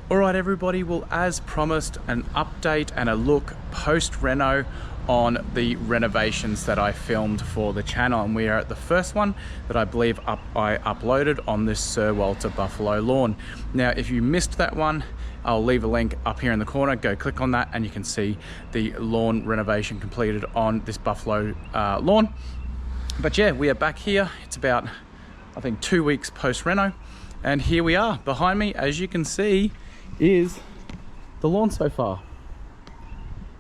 All right, everybody, well, as promised, an update and a look post-reno on the renovations that I filmed for the channel, and we are at the first one that I believe I uploaded on this Sir Walter Buffalo lawn. Now, if you missed that one, I'll leave a link up here in the corner. Go click on that and you can see the lawn renovation completed on this Buffalo lawn. But yeah, we are back here. It's about, I think, 2 weeks post-reno, and here we are. Behind me, as you can see, is the lawn so far.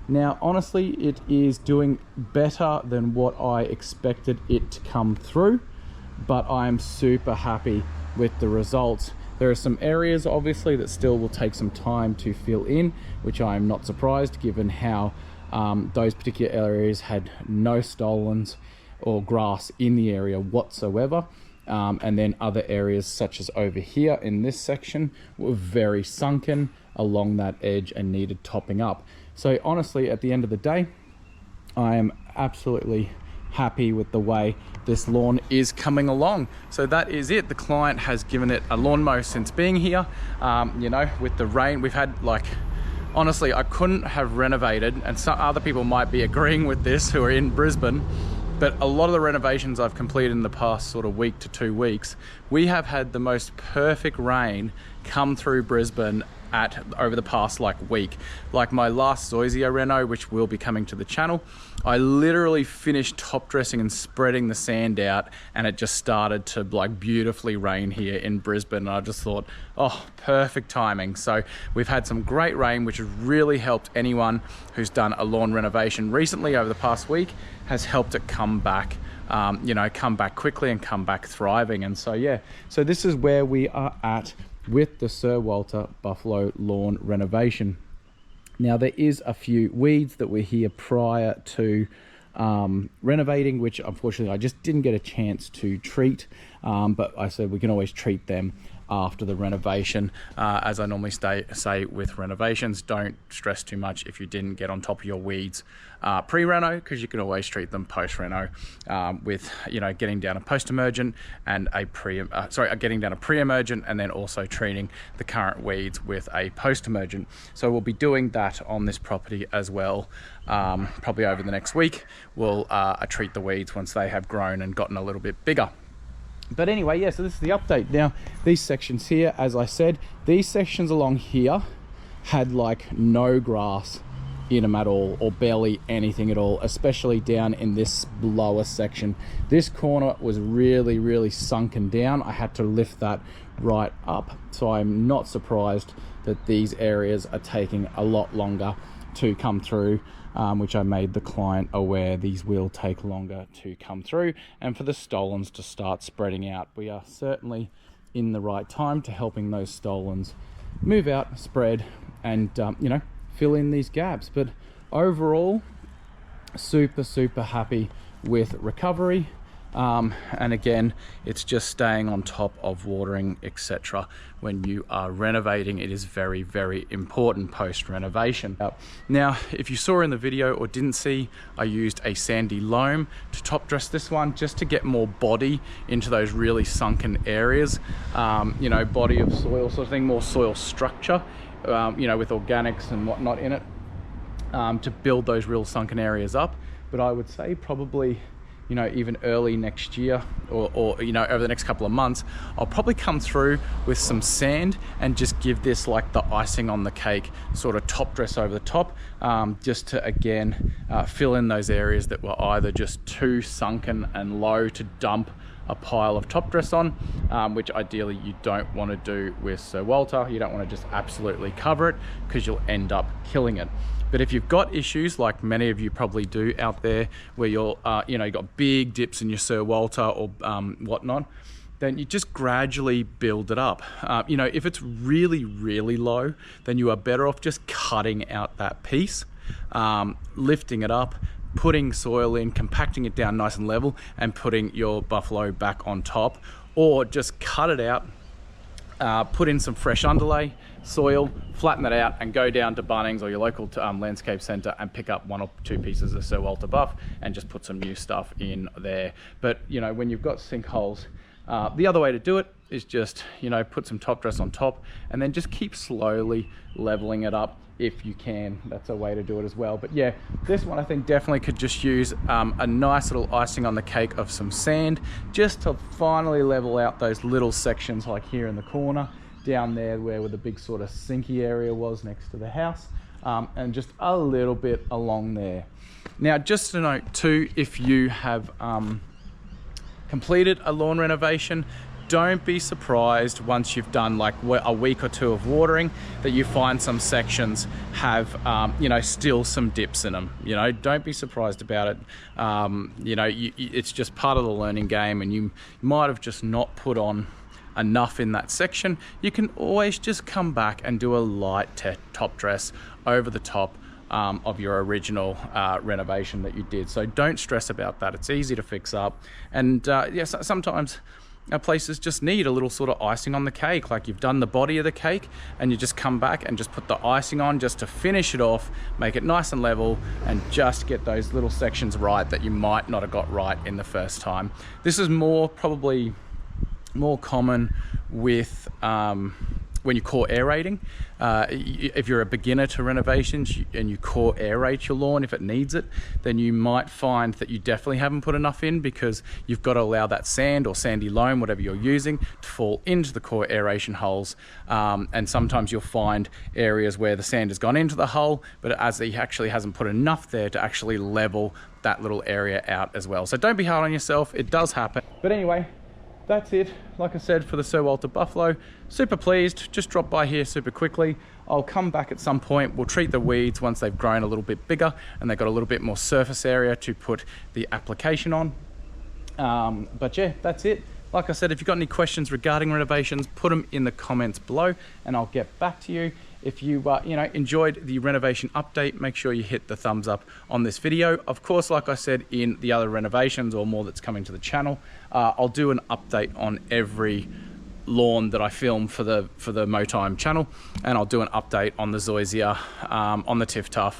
Now, honestly, it is doing better than what I expected it to come through, but I'm super happy with the results. There are some areas, obviously, that still will take some time to fill in, which I'm not surprised given how those particular areas had no stolons or grass in the area whatsoever. And then other areas such as over here in this section were very sunken along that edge and needed topping up. So honestly, at the end of the day, I am absolutely happy with the way this lawn is coming along. So that is it. The client has given it a lawn mow since being here. You know, with the rain we've had, like, honestly, I couldn't have renovated, and some other people might be agreeing with this who are in Brisbane, but a lot of the renovations I've completed in the past sort of week to 2 weeks, we have had the most perfect rain come through Brisbane over the past week. Like my last Zoysia reno, which will be coming to the channel, I literally finished top dressing and spreading the sand out, and it just started to beautifully rain here in Brisbane, and I just thought, oh, perfect timing. So we've had some great rain, which has really helped anyone who's done a lawn renovation recently over the past week, has helped it come back, you know, come back quickly and come back thriving. And so yeah, so this is where we are at with the Sir Walter Buffalo lawn renovation. Now, there is a few weeds that were here prior to renovating, which unfortunately I just didn't get a chance to treat, but I said we can always treat them after the renovation. As I normally say with renovations, don't stress too much if you didn't get on top of your weeds pre-reno, because you can always treat them post-reno with, you know, getting down a post-emergent and getting down a pre-emergent, and then also treating the current weeds with a post-emergent. So we'll be doing that on this property as well. Probably over the next week, we'll treat the weeds once they have grown and gotten a little bit bigger. But anyway, yeah, so this is the update. Now, these sections here, as I said, these sections along here had no grass in them at all, or barely anything at all, especially down in this lower section. This corner was really, really sunken down. I had to lift that right up. So I'm not surprised that these areas are taking a lot longer to come through, which I made the client aware these will take longer to come through, and for the stolons to start spreading out. We are certainly in the right time to helping those stolons move out, spread, and you know, fill in these gaps. But overall, super happy with recovery. And again, it's just staying on top of watering, etc. When you are renovating, it is very, very important post-renovation. Now, if you saw in the video or didn't see, I used a sandy loam to top dress this one, just to get more body into those really sunken areas. You know, body of soil sort of thing, more soil structure, you know, with organics and whatnot in it, to build those real sunken areas up. But I would say probably, you know, even early next year, or you know, over the next couple of months, I'll probably come through with some sand and just give this the icing on the cake sort of top dress over the top, just to again fill in those areas that were either just too sunken and low to dump a pile of top dress on, which ideally you don't want to do with Sir Walter. You don't want to just absolutely cover it, because you'll end up killing it. But if you've got issues, like many of you probably do out there, where you're, you know, you've got big dips in your Sir Walter or whatnot, then you just gradually build it up. You know, if it's really, really low, then you are better off just cutting out that piece, lifting it up, putting soil in, compacting it down nice and level, and putting your buffalo back on top. Or just cut it out, put in some fresh underlay, soil, flatten that out, and go down to Bunnings or your local landscape centre and pick up 1 or 2 pieces of Sir Walter Buff and just put some new stuff in there. But you know, when you've got sinkholes, the other way to do it is just, you know, put some top dress on top and then just keep slowly leveling it up if you can. That's a way to do it as well. But yeah, this one I think definitely could just use a nice little icing on the cake of some sand, just to finally level out those little sections like here in the corner, down there where the big sort of sinky area was next to the house, and just a little bit along there. Now, just to note too, if you have completed a lawn renovation, don't be surprised once you've done like a week or two of watering that you find some sections have, you know, still some dips in them. You know, don't be surprised about it. You know, it's just part of the learning game, and you might have just not put on enough in that section. You can always just come back and do a light top dress over the top of your original renovation that you did. So don't stress about that. It's easy to fix up. And yes, sometimes places just need a little sort of icing on the cake, like you've done the body of the cake and you just come back and just put the icing on just to finish it off, make it nice and level, and just get those little sections right that you might not have got right in the first time. This is probably more common with when you core aerating. If you're a beginner to renovations and you core aerate your lawn if it needs it, then you might find that you definitely haven't put enough in, because you've got to allow that sand or sandy loam, whatever you're using, to fall into the core aeration holes. And sometimes you'll find areas where the sand has gone into the hole, but as he actually hasn't put enough there to actually level that little area out as well. So don't be hard on yourself, it does happen. But anyway, that's it. Like I said, for the Sir Walter Buffalo, super pleased. Just drop by here super quickly. I'll come back at some point. We'll treat the weeds once they've grown a little bit bigger and they've got a little bit more surface area to put the application on. But yeah, that's it. Like I said, if you've got any questions regarding renovations, put them in the comments below and I'll get back to you. If you enjoyed the renovation update, make sure you hit the thumbs up on this video. Of course, like I said, in the other renovations or more that's coming to the channel, I'll do an update on every lawn that I film for the Motime channel, and I'll do an update on the Zoysia, on the TifTuf,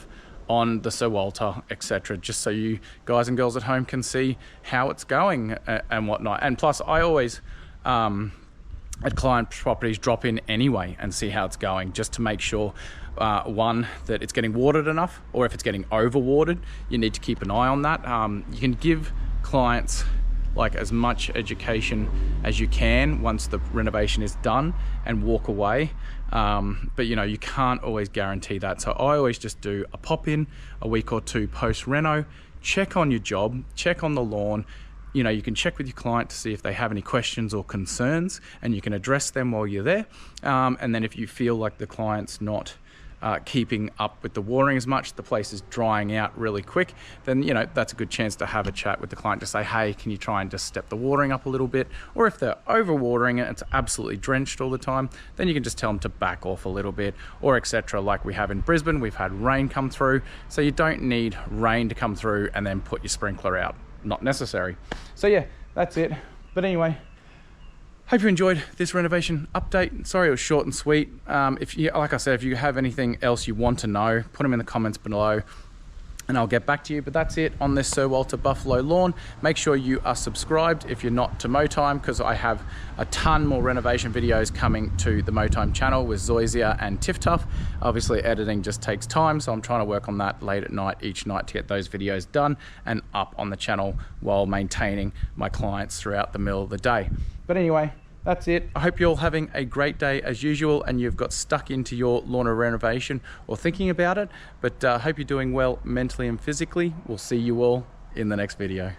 on the Sir Walter, etc., just so you guys and girls at home can see how it's going and whatnot. And plus, I always at client properties drop in anyway and see how it's going, just to make sure one, that it's getting watered enough, or if it's getting over watered, you need to keep an eye on that. You can give clients like as much education as you can once the renovation is done and walk away, but you know, you can't always guarantee that. So I always just do a pop in a week or two post reno, check on your job, check on the lawn. You know, you can check with your client to see if they have any questions or concerns, and you can address them while you're there. And then if you feel like the client's not keeping up with the watering as much, the place is drying out really quick, then you know, that's a good chance to have a chat with the client to say, hey, can you try and just step the watering up a little bit? Or if they're over watering it, it's absolutely drenched all the time, then you can just tell them to back off a little bit, or etc. Like we have in Brisbane, we've had rain come through, so you don't need rain to come through and then put your sprinkler out. Not necessary. So yeah, that's it. But anyway, hope you enjoyed this renovation update. Sorry it was short and sweet. Like I said, if you have anything else you want to know, put them in the comments below and I'll get back to you. But that's it on this Sir Walter Buffalo lawn. Make sure you are subscribed if you're not to Motime, because I have a ton more renovation videos coming to the Motime channel with Zoysia and TifTuf. Obviously editing just takes time, so I'm trying to work on that late at night each night to get those videos done and up on the channel while maintaining my clients throughout the middle of the day. But anyway, that's it. I hope you're all having a great day as usual and you've got stuck into your lawn renovation or thinking about it. But I hope you're doing well mentally and physically. We'll see you all in the next video.